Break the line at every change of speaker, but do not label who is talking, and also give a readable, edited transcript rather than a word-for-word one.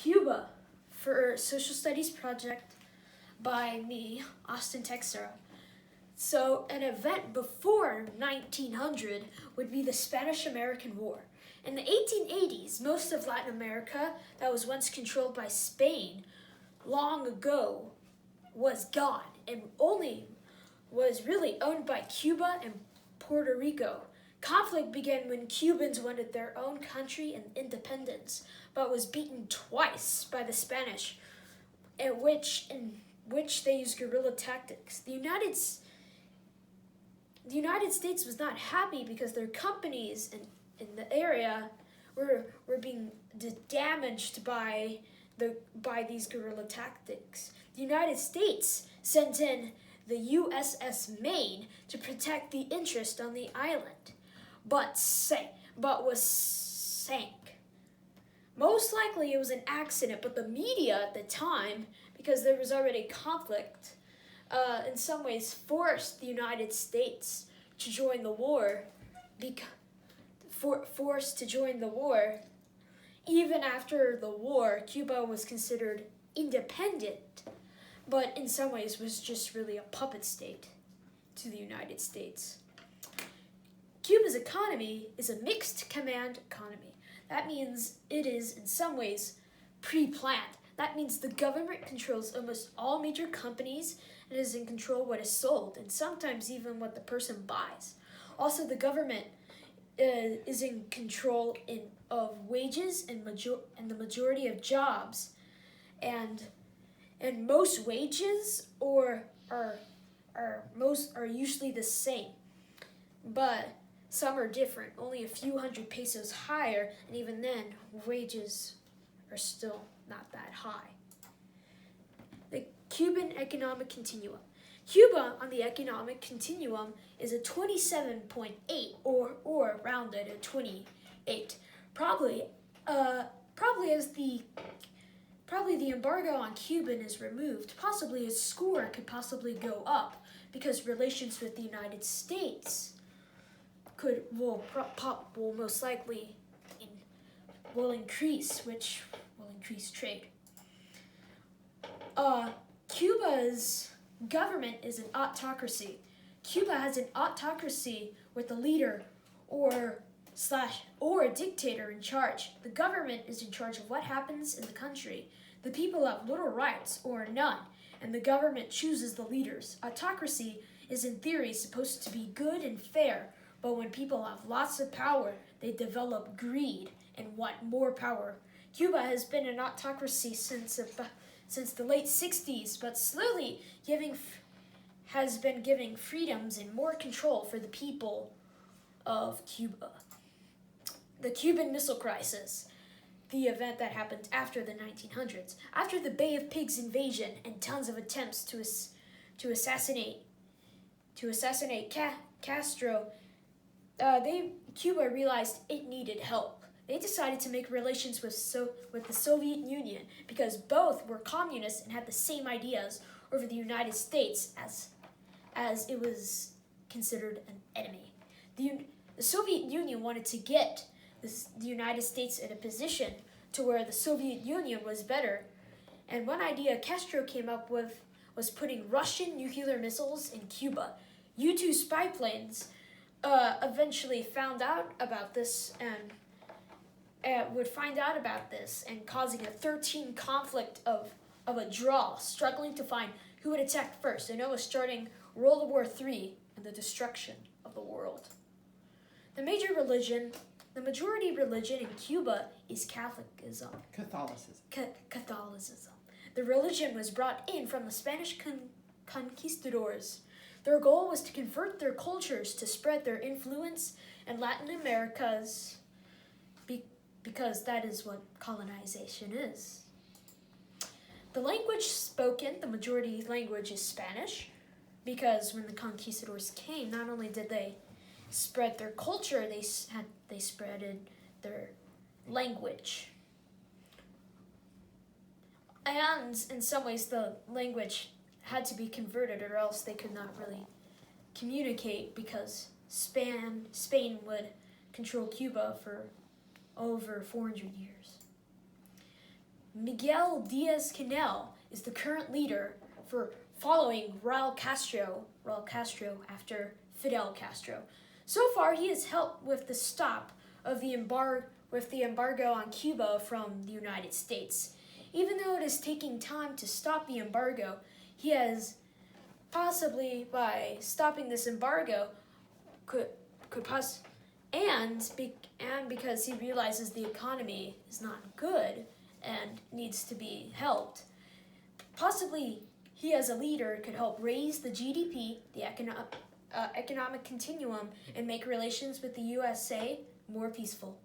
Cuba for social studies project by me, Austin Texera. So an event before 1900 would be the Spanish-American War. In the 1880s, most of Latin America that was once controlled by Spain long ago was gone and only was really owned by Cuba and Puerto Rico. Conflict began when Cubans wanted their own country and independence, but was beaten twice by the Spanish, in which they used guerrilla tactics. The United States was not happy because their companies in the area were being damaged by these guerrilla tactics. The United States sent in the USS Maine to protect the interest on the island, but was sank. Most likely it was an accident, but the media at the time, because there was already conflict, in some ways forced the United States to join the war, forced to join the war. Even after the war, Cuba was considered independent, but in some ways was just really a puppet state to the United States. Cuba's economy is a mixed command economy. That means it is, in some ways, pre-planned. That means the government controls almost all major companies and is in control of what is sold, and sometimes even what the person buys. Also, the government is in control of wages and the majority of jobs, and most wages are usually the same, but some are different. Only a few hundred pesos higher, and even then, wages are still not that high. The Cuban economic continuum. Cuba on the economic continuum is a 27.8 or rounded at 28. Probably the embargo on Cuban is removed. Possibly its score could possibly go up because relations with the United States will most likely increase, which will increase trade. Cuba's government is an autocracy. Cuba has an autocracy with a leader or a dictator in charge. The government is in charge of what happens in the country. The people have little rights or none, and the government chooses the leaders. Autocracy is in theory supposed to be good and fair, but when people have lots of power, they develop greed and want more power. Cuba has been an autocracy since the late 60s, but slowly has been giving freedoms and more control for the people of Cuba. The Cuban Missile Crisis, the event that happened after the 1900s. After the Bay of Pigs invasion and tons of attempts to assassinate Castro, Cuba realized it needed help. They decided to make relations with the Soviet Union because both were communists and had the same ideas over the United States as it was considered an enemy. The Soviet Union wanted to get the United States in a position to where the Soviet Union was better, and one idea Castro came up with was putting Russian nuclear missiles in Cuba. U-2 spy planes eventually found out about this and causing a 13 conflict of a draw, struggling to find who would attack first, and it was starting World War III and the destruction of the world. The majority religion in Cuba is Catholicism. Catholicism. The religion was brought in from the Spanish conquistadors. Their goal was to convert their cultures to spread their influence in Latin Americas, because that is what colonization is. The language spoken, the majority language is Spanish, because when the conquistadors came, not only did they spread their culture, they spreaded their language. And in some ways, the language had to be converted, or else they could not really communicate, because Spain would control Cuba for over 400 years. Miguel Diaz-Canel is the current leader for following Raul Castro after Fidel Castro. So far, he has helped with the stop of the embargo on Cuba from the United States. Even though it is taking time to stop the embargo, he has possibly, by stopping this embargo, and because he realizes the economy is not good and needs to be helped, possibly he as a leader could help raise the GDP, the economic continuum, and make relations with the USA more peaceful.